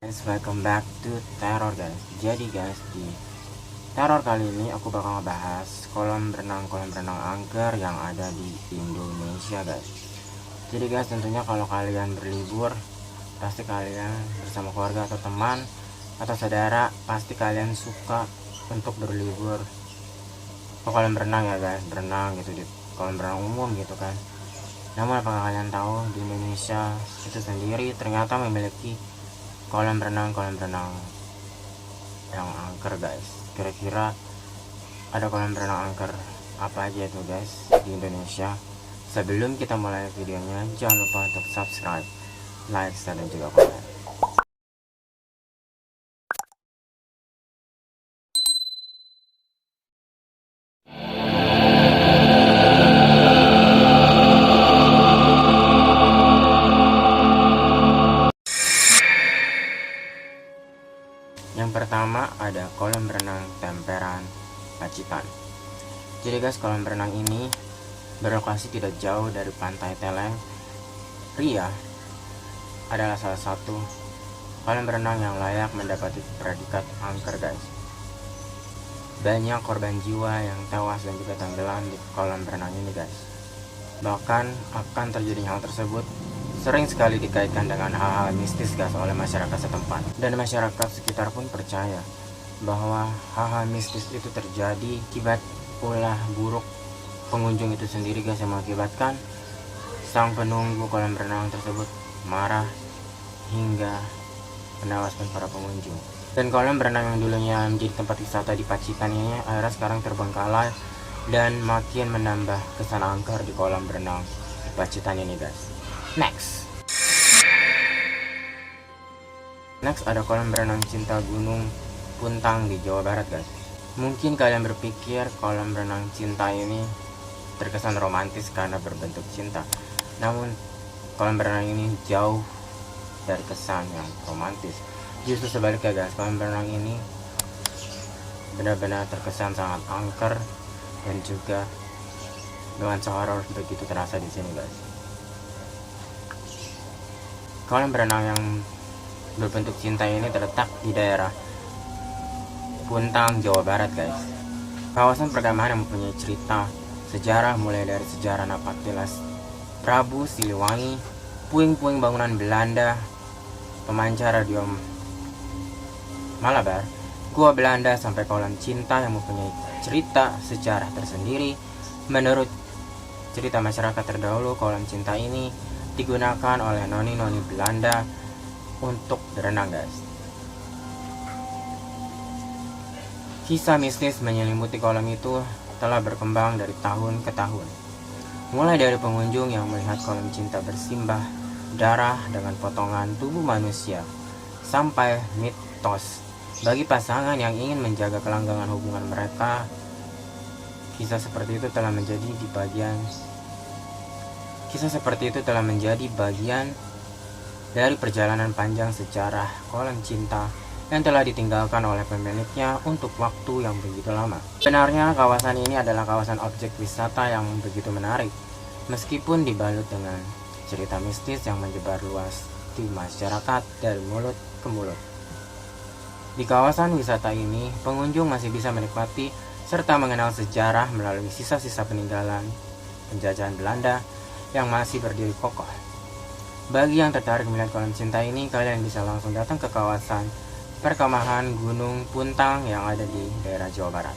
Guys, welcome back to Terror guys. Jadi guys, di Terror kali ini aku bakal ngebahas kolam renang angker yang ada di Indonesia guys. Jadi guys, tentunya kalau kalian berlibur, pasti kalian bersama keluarga atau teman atau saudara, pasti kalian suka untuk berlibur ke kolam renang ya guys, berenang gitu di kolam renang umum gitu kan. Namun apakah kalian tahu di Indonesia itu sendiri ternyata memiliki kolam renang yang angker guys. Kira-kira ada kolam renang angker apa aja itu guys di Indonesia? Sebelum kita mulai videonya, jangan lupa untuk subscribe, like, share, dan juga komen. Yang pertama ada kolam renang Temperan Pacitan. Jadi guys, kolam renang ini berlokasi tidak jauh dari pantai Teleng Ria, adalah salah satu kolam renang yang layak mendapati predikat angker guys. Banyak korban jiwa yang tewas dan juga tenggelam di kolam renang ini guys. Bahkan akan terjadi hal tersebut sering sekali dikaitkan dengan hal-hal mistis guys oleh masyarakat setempat, dan masyarakat sekitar pun percaya bahwa hal-hal mistis itu terjadi akibat ulah buruk pengunjung itu sendiri guys, yang mengakibatkan sang penunggu kolam renang tersebut marah hingga menewaskan para pengunjung. Dan kolam renang yang dulunya menjadi tempat wisata di Pacitan ini akhirnya sekarang terbengkalai dan makin menambah kesan angker di kolam renang di Pacitan ini guys. Next ada kolam renang Cinta Gunung Puntang di Jawa Barat guys. Mungkin kalian berpikir kolam renang cinta ini terkesan romantis karena berbentuk cinta. Namun kolam renang ini jauh dari kesan yang romantis. Justru sebaliknya guys, kolam renang ini benar-benar terkesan sangat angker dan juga nuansa horor begitu terasa di sini guys. Kolam renang yang berbentuk cinta ini terletak di daerah Puntang, Jawa Barat guys. Kawasan perkemahan yang mempunyai cerita sejarah mulai dari sejarah Napaktilas Prabu Siliwangi, puing-puing bangunan Belanda, pemancar radio Malabar, gua Belanda, sampai kolam cinta yang mempunyai cerita sejarah tersendiri. Menurut cerita masyarakat terdahulu, kolam cinta ini digunakan oleh noni-noni Belanda untuk berenang guys. Kisah mistis menyelimuti kolam itu telah berkembang dari tahun ke tahun. Mulai dari pengunjung yang melihat kolam cinta bersimbah darah dengan potongan tubuh manusia, sampai mitos bagi pasangan yang ingin menjaga kelanggengan hubungan mereka. Kisah seperti itu telah menjadi bagian dari perjalanan panjang sejarah kolam cinta yang telah ditinggalkan oleh pemiliknya untuk waktu yang begitu lama. Sebenarnya kawasan ini adalah kawasan objek wisata yang begitu menarik, meskipun dibalut dengan cerita mistis yang menyebar luas di masyarakat dari mulut ke mulut. Di kawasan wisata ini, pengunjung masih bisa menikmati serta mengenal sejarah melalui sisa-sisa peninggalan penjajahan Belanda yang masih berdiri kokoh. Bagi yang tertarik melihat kolam cinta ini, kalian bisa langsung datang ke kawasan perkemahan Gunung Puntang yang ada di daerah Jawa Barat.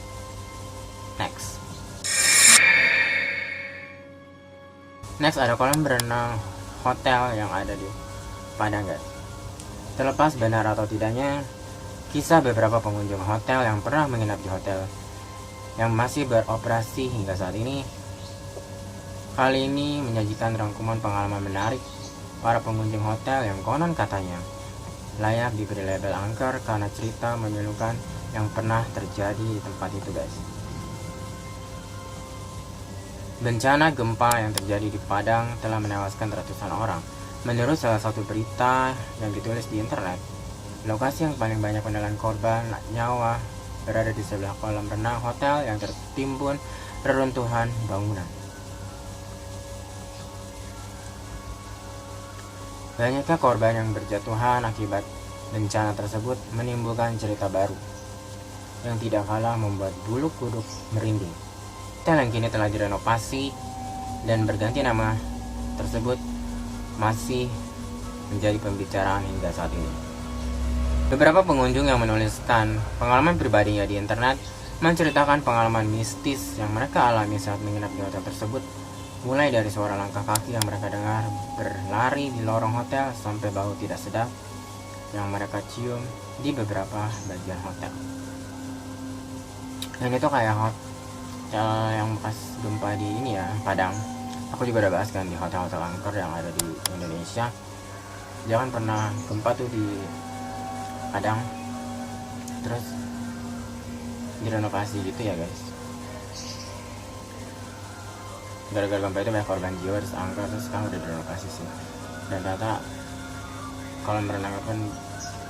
Next ada kolam berenang hotel yang ada di Padang guys. Terlepas benar atau tidaknya kisah beberapa pengunjung hotel yang pernah menginap di hotel yang masih beroperasi hingga saat ini, kali ini menyajikan rangkuman pengalaman menarik para pengunjung hotel yang konon katanya layak diberi label angker karena cerita memilukan yang pernah terjadi di tempat itu guys. Bencana gempa yang terjadi di Padang telah menewaskan ratusan orang. Menurut salah satu berita yang ditulis di internet, lokasi yang paling banyak menelan korban nyawa berada di sebelah kolam renang hotel yang tertimbun reruntuhan bangunan. Banyaknya korban yang berjatuhan akibat Bencana tersebut menimbulkan cerita baru yang tidak kalah membuat bulu kuduk merinding. Hotel yang kini telah direnovasi dan berganti nama tersebut masih menjadi pembicaraan hingga saat ini. Beberapa pengunjung yang menuliskan pengalaman pribadinya di internet menceritakan pengalaman mistis yang mereka alami saat menginap di hotel tersebut, mulai dari suara langkah kaki yang mereka dengar berlari di lorong hotel sampai bau tidak sedap yang mereka cium di beberapa bagian hotel. Dan itu kayak hotel yang bekas gempa di ini ya, Padang. Aku juga udah bahas kan di hotel-hotel angker yang ada di Indonesia. Dia kan pernah gempa tuh di Padang, terus direnovasi gitu ya guys. Gara-gara gempa itu banyak korban jiwa, terus angker, terus sekarang udah direnovasi sih. Dan ternyata kolam renang pun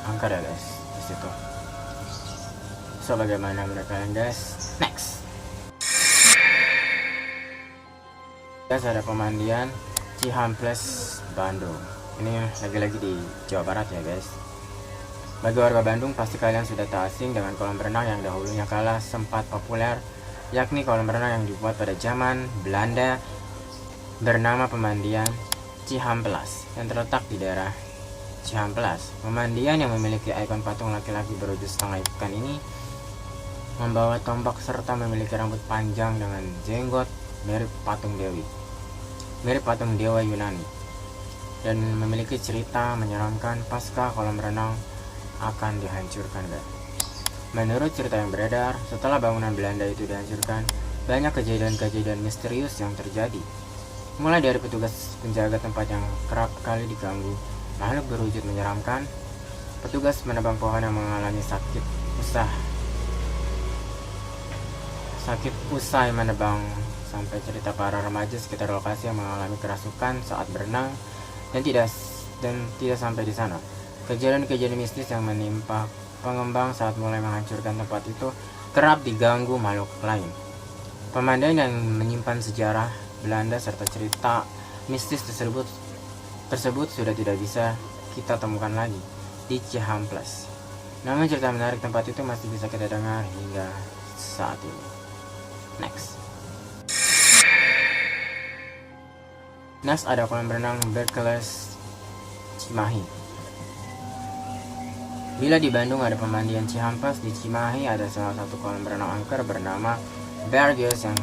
angker ya guys di situ. So bagaimana menurut kalian guys? Next guys, ada pemandian Cihampelas Bandung. Ini lagi-lagi di Jawa Barat ya guys. Bagi warga Bandung pasti kalian sudah tak asing dengan kolam renang yang dahulunya kala sempat populer, yakni kolam renang yang dibuat pada zaman Belanda bernama pemandian Cihampelas yang terletak di daerah Cihampelas. Pemandian yang memiliki ikon patung laki-laki berwujud setengah ikan ini membawa tombak serta memiliki rambut panjang dengan jenggot mirip patung dewa Yunani, dan memiliki cerita menyeramkan pasca kolam renang akan dihancurkan guys. Menurut cerita yang beredar, setelah bangunan Belanda itu dihancurkan, banyak kejadian-kejadian misterius yang terjadi. Mulai dari petugas penjaga tempat yang kerap kali diganggu makhluk berwujud menyeramkan, petugas menebang pohon yang mengalami sakit usai menebang, sampai cerita para remaja sekitar lokasi yang mengalami kerasukan saat berenang dan tidak sampai di sana. Kejadian-kejadian mistis yang menimpa pengembang saat mulai menghancurkan tempat itu kerap diganggu makhluk lain. Pemandian yang menyimpan sejarah Belanda serta cerita mistis tersebut sudah tidak bisa kita temukan lagi di Cihampelas. Namun cerita menarik tempat itu masih bisa kita dengar hingga saat ini. Next ada kolam renang Berkeles Cimahi. Bila di Bandung ada pemandian Cihampelas, di Cimahi ada salah satu kolam renang angker bernama Berkeles yang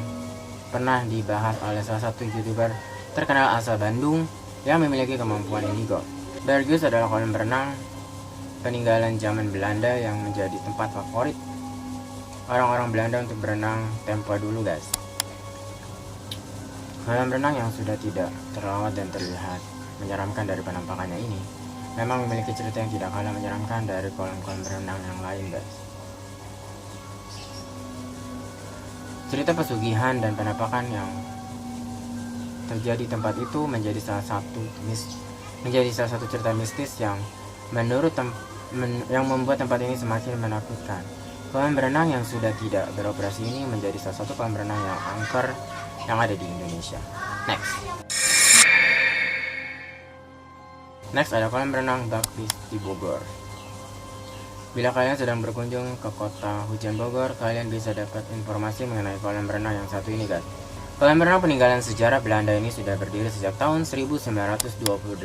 pernah dibahas oleh salah satu YouTuber terkenal asal Bandung yang memiliki kemampuan indigo. Berkeles adalah kolam renang peninggalan zaman Belanda yang menjadi tempat favorit orang-orang Belanda untuk berenang tempo dulu guys. Kolam renang yang sudah tidak terawat dan terlihat menyeramkan dari penampakannya ini memang memiliki cerita yang tidak kalah menyeramkan dari kolam-kolam renang yang lain guys. Cerita pesugihan dan penampakan yang terjadi di tempat itu menjadi salah satu cerita mistis yang membuat tempat ini semakin menakutkan. Kolam renang yang sudah tidak beroperasi ini menjadi salah satu kolam renang yang angker yang ada di Indonesia. Next ada kolam renang Bakpis di Bogor. Bila kalian sedang berkunjung ke kota hujan Bogor, kalian bisa dapat informasi mengenai kolam renang yang satu ini guys. Kolam renang peninggalan sejarah Belanda ini sudah berdiri sejak tahun 1928.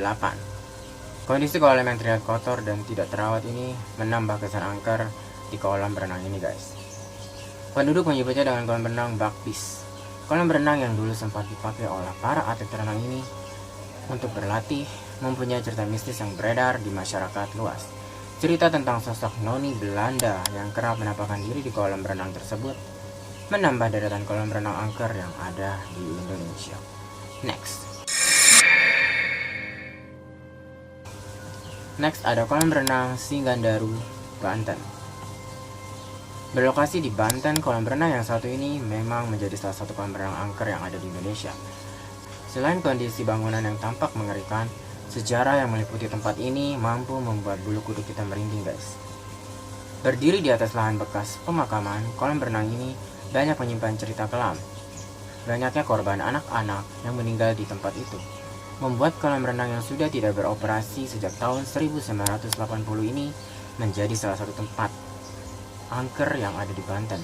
Kondisi kolam yang terlihat kotor dan tidak terawat ini menambah kesan angker di kolam renang ini guys. Penduduk menyebutnya dengan kolam renang Bakpis. Kolam renang yang dulu sempat dipakai oleh para atlet renang ini untuk berlatih mempunyai cerita mistis yang beredar di masyarakat luas. Cerita tentang sosok noni Belanda yang kerap menampakkan diri di kolam renang tersebut menambah deretan kolam renang angker yang ada di Indonesia. Next ada kolam renang Singgandaru, Banten. Berlokasi di Banten, kolam renang yang satu ini memang menjadi salah satu kolam renang angker yang ada di Indonesia. Selain kondisi bangunan yang tampak mengerikan, sejarah yang meliputi tempat ini mampu membuat bulu kuduk kita merinding guys. Berdiri di atas lahan bekas pemakaman, kolam renang ini banyak menyimpan cerita kelam. Banyaknya korban anak-anak yang meninggal di tempat itu. membuat kolam renang yang sudah tidak beroperasi sejak tahun 1980 ini menjadi salah satu tempat angker yang ada di Banten.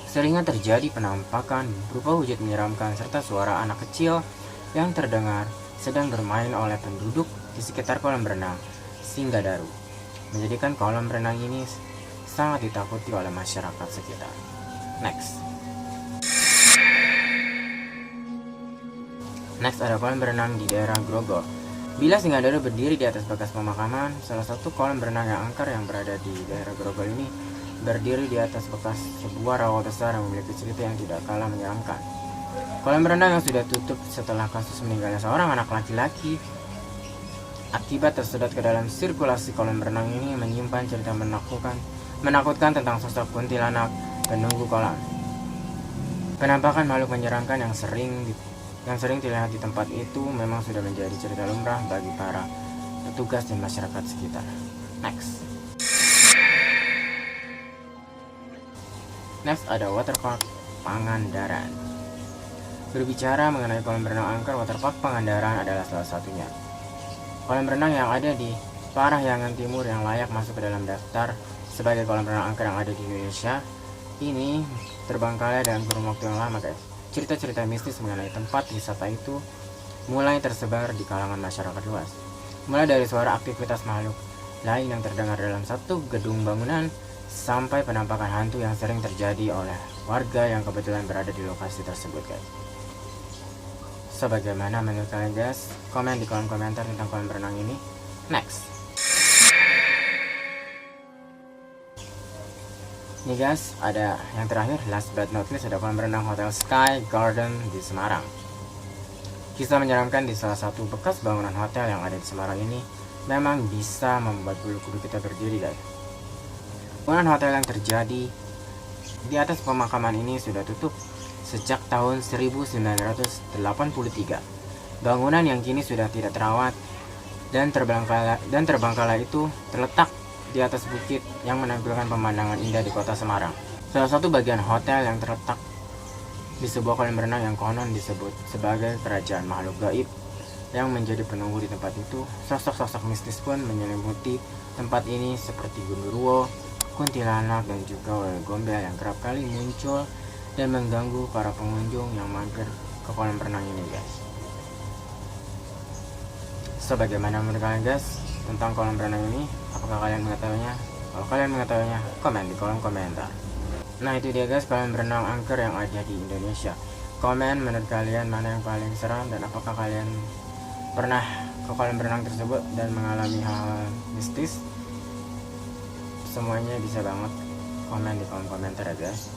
Seringnya terjadi penampakan berupa wujud menyeramkan serta suara anak kecil yang terdengar sedang bermain oleh penduduk di sekitar kolam renang Singgadaru, menjadikan kolam renang ini sangat ditakuti oleh masyarakat sekitar. Next ada kolam berenang di daerah Grogol. Bila Singgadaru berdiri di atas bekas pemakaman, salah satu kolam berenang yang angker yang berada di daerah Grogol ini berdiri di atas bekas sebuah rawa besar yang memiliki cerita yang tidak kalah menyeramkan. Kolam renang yang sudah tutup setelah kasus meninggalnya seorang anak laki-laki akibat tersedot ke dalam sirkulasi kolam renang ini menyimpan cerita menakutkan tentang sosok kuntilanak penunggu kolam. Penampakan makhluk menyeramkan yang sering dilihat di tempat itu memang sudah menjadi cerita lumrah bagi para petugas dan masyarakat sekitar. Next ada waterpark Pangandaran. Berbicara mengenai kolam renang angker, waterpark Pangandaran adalah salah satunya. Kolam renang yang ada di Parahyangan Timur yang layak masuk ke dalam daftar sebagai kolam renang angker yang ada di Indonesia ini terbengkalai dalam kurun waktu yang lama, guys. Cerita-cerita mistis mengenai tempat wisata itu mulai tersebar di kalangan masyarakat luas. Mulai dari suara aktivitas makhluk lain yang terdengar dalam satu gedung bangunan sampai penampakan hantu yang sering terjadi oleh warga yang kebetulan berada di lokasi tersebut, guys. Sebagaimana menurut kalian, guys? Komen di kolom komentar tentang kolam renang ini. Nih guys, ada yang terakhir, last but not least, ada kolam renang Hotel Sky Garden di Semarang. Kisah menyeramkan di salah satu bekas bangunan hotel yang ada di Semarang ini memang bisa membuat bulu kuduk kita berdiri, guys. Bangunan hotel yang terjadi di atas pemakaman ini sudah tutup sejak tahun 1983. Bangunan yang kini sudah tidak terawat dan terbengkalai itu terletak di atas bukit yang menampilkan pemandangan indah di kota Semarang. Salah satu bagian hotel yang terletak di sebuah kolam renang yang konon disebut sebagai kerajaan makhluk gaib yang menjadi penunggu di tempat itu. Sosok-sosok mistis pun menyelimuti tempat ini seperti gundurwo, kuntilanak, dan juga ular gombel yang kerap kali muncul dan mengganggu para pengunjung yang mampir ke kolam renang ini, guys. Sebagaimana menurut kalian, guys, tentang kolam renang ini? Apakah kalian mengetahuinya? Kalau kalian mengetahuinya, komen di kolom komentar. Nah, itu dia, guys, kolam renang angker yang ada di Indonesia. Komen menurut kalian mana yang paling seram dan apakah kalian pernah ke kolam renang tersebut dan mengalami hal mistis? Semuanya bisa banget komen di kolom komentar ya, guys.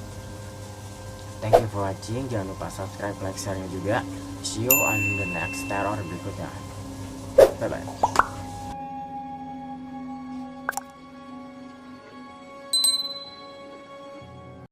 Thank you for watching. Jangan lupa subscribe, like, share juga. See you on the next terror berikutnya. Bye bye.